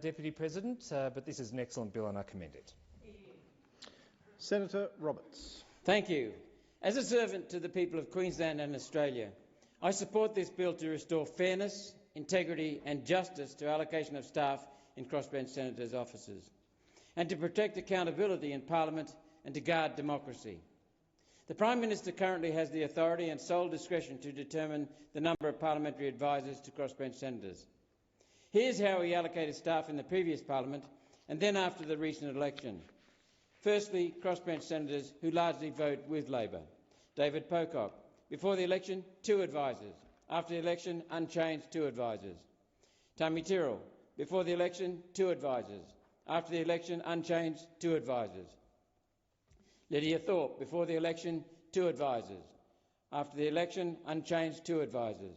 Deputy President, but this is an excellent bill and I commend it. Senator Roberts. Thank you. As a servant to the people of Queensland and Australia, I support this bill to restore fairness, integrity and justice to allocation of staff in crossbench senators' offices, and to protect accountability in Parliament and to guard democracy. The Prime Minister currently has the authority and sole discretion to determine the number of parliamentary advisers to crossbench senators. Here's how he allocated staff in the previous Parliament and then after the recent election. Firstly, crossbench senators who largely vote with Labor. David Pocock. Before the election, 2 advisers. After the election, unchanged, 2 advisers. Tammy Tyrrell. Before the election, 2 advisers. After the election, unchanged, 2 advisers. Lydia Thorpe. Before the election, 2 advisers. After the election, unchanged, 2 advisers.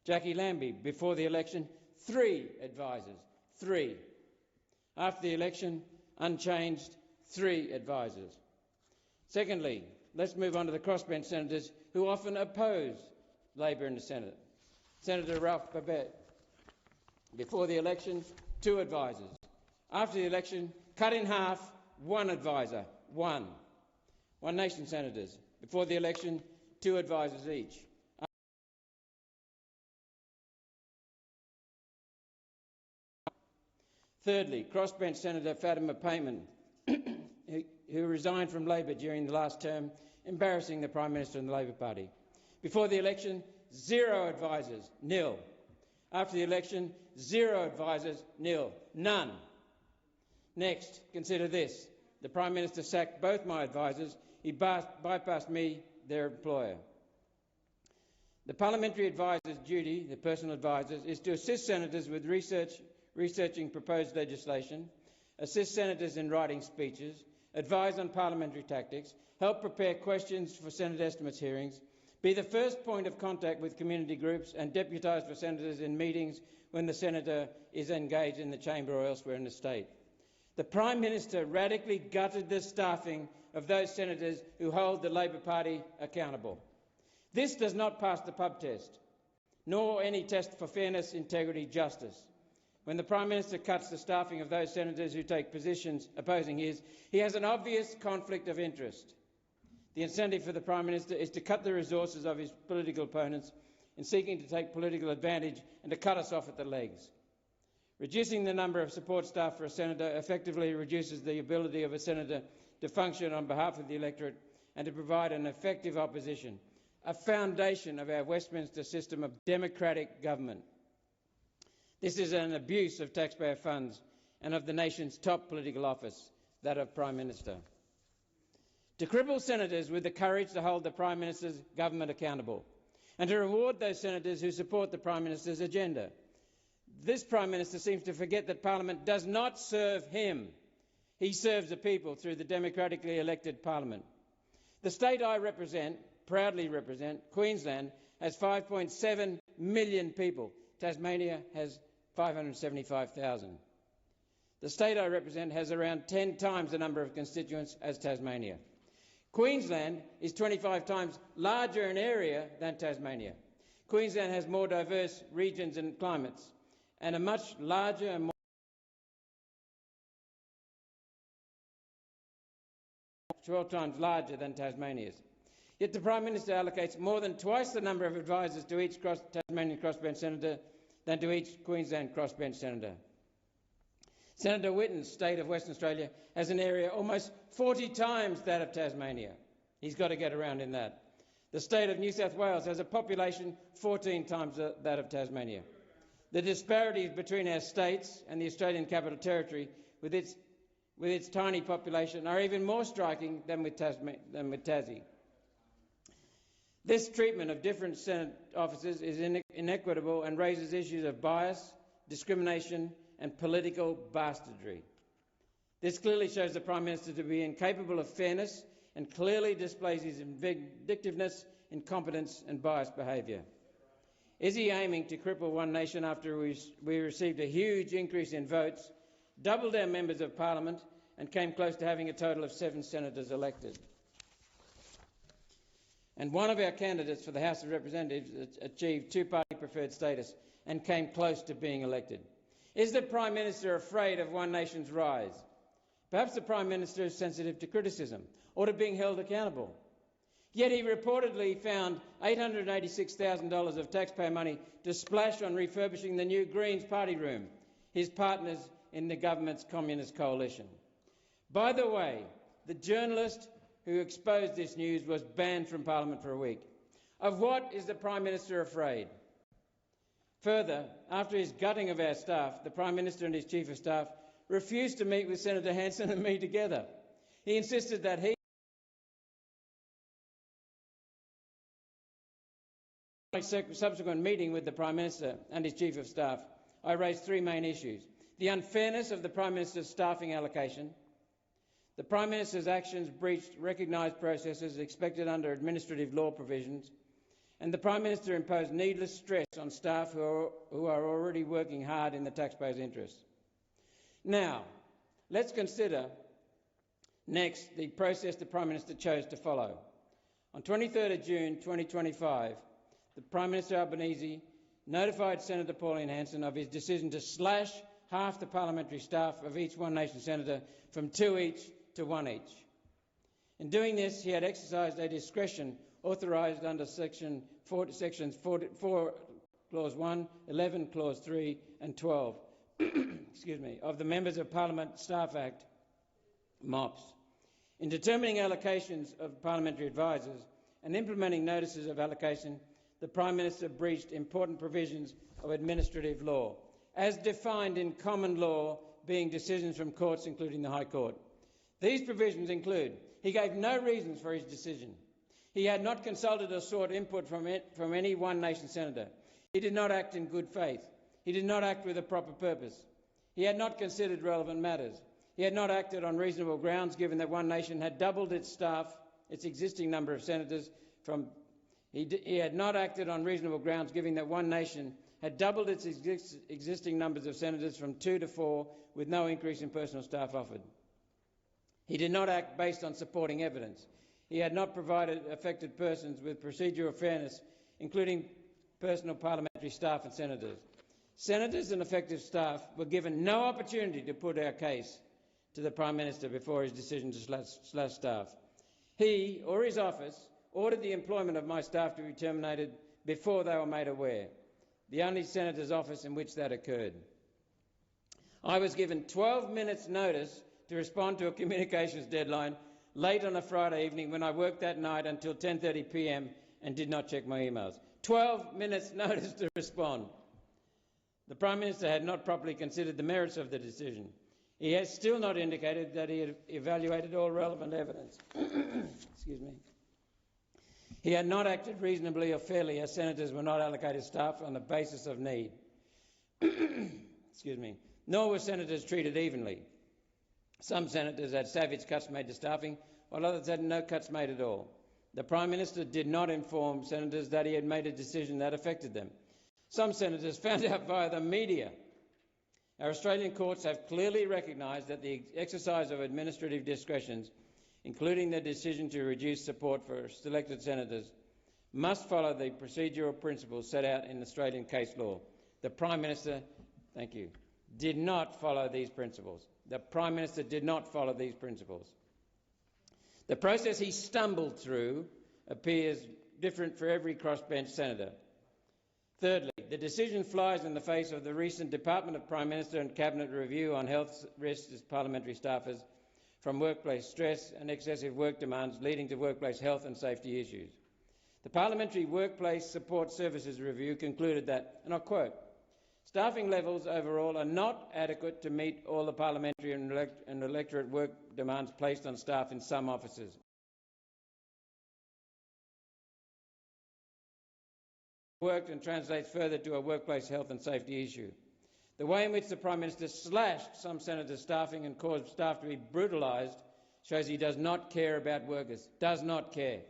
Jackie Lambie. Before the election, 3 advisers. 3. After the election, unchanged, 3 advisers. Secondly, let's move on to the crossbench senators who often oppose Labor in the Senate. Senator Ralph Babet. Before the election, 2 advisers. After the election, cut in half, 1 adviser. 1. One Nation senators. Before the election, 2 advisers each. Thirdly, crossbench Senator Fatima Payman, who resigned from Labor during the last term, embarrassing the Prime Minister and the Labor Party. Before the election, 0 advisers, nil. After the election, 0 advisers, nil. None. Next, consider this. The Prime Minister sacked both my advisers. He bypassed me, their employer. The parliamentary adviser's duty, the personal advisers, is to assist senators with researching proposed legislation, assist senators in writing speeches, advise on parliamentary tactics, help prepare questions for Senate estimates hearings, be the first point of contact with community groups and deputise for senators in meetings when the senator is engaged in the chamber or elsewhere in the state. The Prime Minister radically gutted the staffing of those senators who hold the Labor Party accountable. This does not pass the pub test, nor any test for fairness, integrity, justice. When the Prime Minister cuts the staffing of those senators who take positions opposing his, he has an obvious conflict of interest. The incentive for the Prime Minister is to cut the resources of his political opponents in seeking to take political advantage and to cut us off at the legs. Reducing the number of support staff for a senator effectively reduces the ability of a senator to function on behalf of the electorate and to provide an effective opposition, a foundation of our Westminster system of democratic government. This is an abuse of taxpayer funds and of the nation's top political office, that of Prime Minister. To cripple senators with the courage to hold the Prime Minister's government accountable and to reward those senators who support the Prime Minister's agenda. This Prime Minister seems to forget that Parliament does not serve him. He serves the people through the democratically elected Parliament. The state I represent, proudly represent, Queensland, has 5.7 million people. Tasmania has 575,000. The state I represent has around 10 times the number of constituents as Tasmania. Queensland is 25 times larger in area than Tasmania. Queensland has more diverse regions and climates and a much larger and more 12 times larger than Tasmania's. Yet the Prime Minister allocates more than twice the number of advisers to each Tasmanian crossbench senator than to each Queensland crossbench senator. Senator Whitten's state of Western Australia has an area almost 40 times that of Tasmania. He's got to get around in that. The state of New South Wales has a population 14 times that of Tasmania. The disparities between our states and the Australian Capital Territory with its tiny population are even more striking than with Tassie. This treatment of different Senate officers is inequitable and raises issues of bias, discrimination and political bastardry. This clearly shows the Prime Minister to be incapable of fairness and clearly displays his vindictiveness, incompetence and biased behaviour. Is he aiming to cripple One Nation after we received a huge increase in votes, doubled our members of Parliament and came close to having a total of 7 senators elected? And one of our candidates for the House of Representatives achieved 2-party preferred status and came close to being elected. Is the Prime Minister afraid of One Nation's rise? Perhaps the Prime Minister is sensitive to criticism or to being held accountable. Yet he reportedly found $886,000 of taxpayer money to splash on refurbishing the new Greens party room, his partners in the government's communist coalition. By the way, the journalist who exposed this news was banned from Parliament for a week. Of what is the Prime Minister afraid? Further, after his gutting of our staff, the Prime Minister and his Chief of Staff refused to meet with Senator Hanson and me together. He insisted that he subsequent meeting with the Prime Minister and his Chief of Staff, I raised three main issues: the unfairness of the Prime Minister's staffing allocation, the Prime Minister's actions breached recognised processes expected under administrative law provisions, and the Prime Minister imposed needless stress on staff who are already working hard in the taxpayers' interests. Now, let's consider next the process the Prime Minister chose to follow. On 23rd June 2025, the Prime Minister Albanese notified Senator Pauline Hanson of his decision to slash half the parliamentary staff of each One Nation senator from 2 each to 1 each. In doing this, he had exercised a discretion authorised under sections 4 Clause 1, 11 Clause 3 and 12 of the Members of Parliament Staff Act, MOPS. In determining allocations of parliamentary advisers and implementing notices of allocation, the Prime Minister breached important provisions of administrative law, as defined in common law, being decisions from courts, including the High Court. These provisions include: he gave no reasons for his decision. He had not consulted or sought input from any One Nation senator. He did not act in good faith. He did not act with a proper purpose. He had not considered relevant matters. He had not acted on reasonable grounds, given that One Nation had doubled its staff, its existing number of senators from... He had not acted on reasonable grounds, given that One Nation had doubled its existing numbers of senators from 2 to 4, with no increase in personal staff offered. He did not act based on supporting evidence. He had not provided affected persons with procedural fairness, including personal parliamentary staff and senators. Senators and affected staff were given no opportunity to put our case to the Prime Minister before his decision to slash staff. He or his office ordered the employment of my staff to be terminated before they were made aware, the only senator's office in which that occurred. I was given 12 minutes' notice to respond to a communications deadline late on a Friday evening, when I worked that night until 10:30 p.m. and did not check my emails. 12 minutes' notice to respond. The Prime Minister had not properly considered the merits of the decision. He has still not indicated that he had evaluated all relevant evidence. Excuse me. He had not acted reasonably or fairly, as senators were not allocated staff on the basis of need. Excuse me. Nor were senators treated evenly. Some senators had savage cuts made to staffing, while others had no cuts made at all. The Prime Minister did not inform senators that he had made a decision that affected them. Some senators found out via the media. Our Australian courts have clearly recognised that the exercise of administrative discretions, including the decision to reduce support for selected senators, must follow the procedural principles set out in Australian case law. The Prime Minister, did not follow these principles. The Prime Minister did not follow these principles. The process he stumbled through appears different for every crossbench senator. Thirdly, the decision flies in the face of the recent Department of Prime Minister and Cabinet review on health risks as parliamentary staffers from workplace stress and excessive work demands leading to workplace health and safety issues. The Parliamentary Workplace Support Services Review concluded that, and I quote, "Staffing levels overall are not adequate to meet all the parliamentary and electorate work demands placed on staff in some offices. Worked and translates further to a workplace health and safety issue. The way in which the Prime Minister slashed some senators' staffing and caused staff to be brutalised shows he does not care about workers, does not care.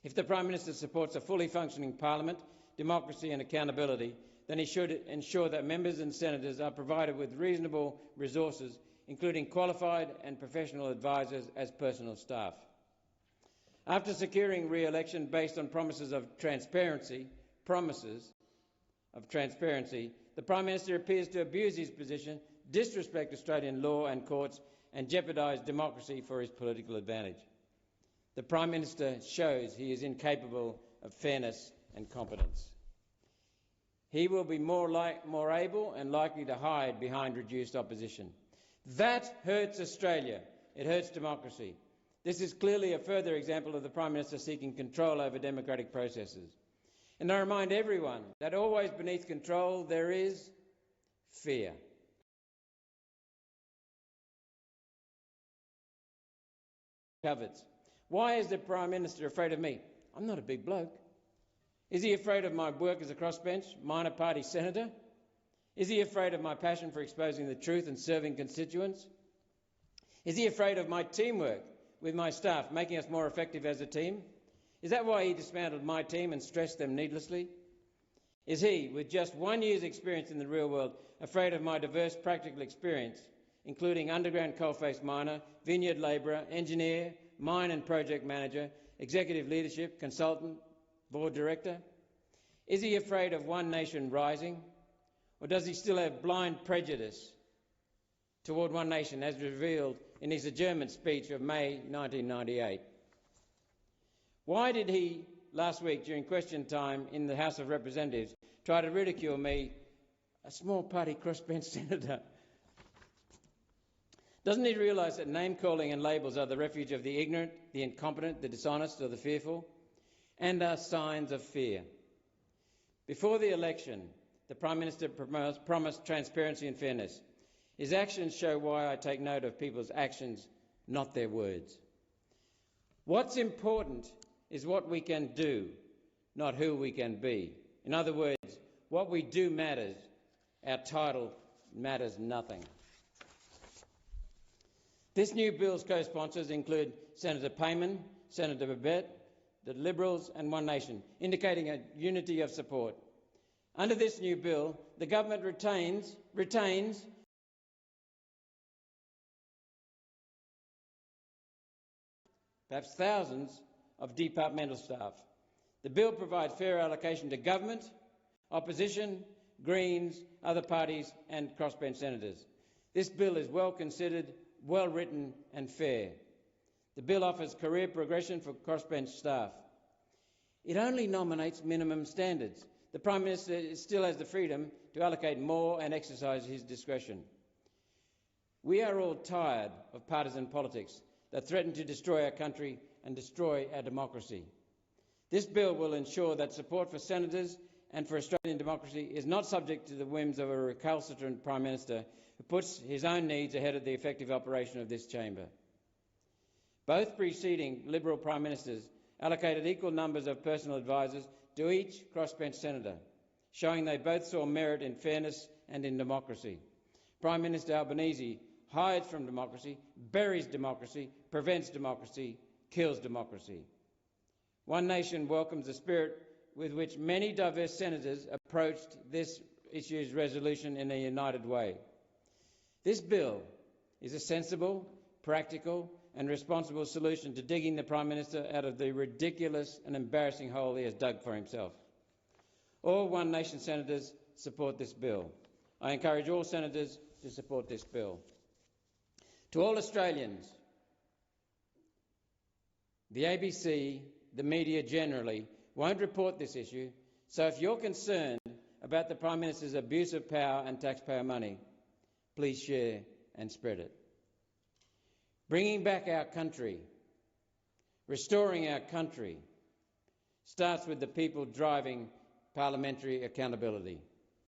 If the Prime Minister supports a fully functioning Parliament, democracy and accountability, then he should ensure that members and senators are provided with reasonable resources, including qualified and professional advisers as personal staff. After securing re-election based on promises of transparency, the Prime Minister appears to abuse his position, disrespect Australian law and courts, and jeopardise democracy for his political advantage. The Prime Minister shows he is incapable of fairness and competence. He will be more able and likely to hide behind reduced opposition. That hurts Australia. It hurts democracy. This is clearly a further example of the Prime Minister seeking control over democratic processes. And I remind everyone that always beneath control there is fear. Covered. Why is the Prime Minister afraid of me? I'm not a big bloke. Is he afraid of my work as a crossbench, minor party senator? Is he afraid of my passion for exposing the truth and serving constituents? Is he afraid of my teamwork with my staff, making us more effective as a team? Is that why he dismantled my team and stressed them needlessly? Is he, with just 1 year's experience in the real world, afraid of my diverse practical experience, including underground coalface miner, vineyard labourer, engineer, mine and project manager, executive leadership, consultant, board director? Is he afraid of One Nation rising? Or does he still have blind prejudice toward One Nation as revealed in his adjournment speech of May 1998? Why did he, last week during question time in the House of Representatives, try to ridicule me, a small party crossbench senator? Doesn't he realise that name-calling and labels are the refuge of the ignorant, the incompetent, the dishonest or the fearful, and are signs of fear? Before the election, the Prime Minister promised transparency and fairness. His actions show why I take note of people's actions, not their words. What's important is what we can do, not who we can be. In other words, what we do matters. Our title matters nothing. This new bill's co-sponsors include Senator Payman, Senator Babet, the Liberals and One Nation, indicating a unity of support. Under this new bill, the government retains perhaps thousands of departmental staff. The bill provides fair allocation to government, opposition, Greens, other parties and crossbench senators. This bill is well considered, well written and fair. The bill offers career progression for crossbench staff. It only nominates minimum standards. The Prime Minister still has the freedom to allocate more and exercise his discretion. We are all tired of partisan politics that threaten to destroy our country and destroy our democracy. This bill will ensure that support for senators and for Australian democracy is not subject to the whims of a recalcitrant Prime Minister who puts his own needs ahead of the effective operation of this chamber. Both preceding Liberal Prime Ministers allocated equal numbers of personal advisers to each crossbench senator, showing they both saw merit in fairness and in democracy. Prime Minister Albanese hides from democracy, buries democracy, prevents democracy, kills democracy. One Nation welcomes the spirit with which many diverse senators approached this issue's resolution in a united way. This bill is a sensible, practical and responsible solution to digging the Prime Minister out of the ridiculous and embarrassing hole he has dug for himself. All One Nation senators support this bill. I encourage all senators to support this bill. To all Australians, the ABC, the media generally, won't report this issue, so if you're concerned about the Prime Minister's abuse of power and taxpayer money, please share and spread it. Bringing back our country, restoring our country, starts with the people driving parliamentary accountability.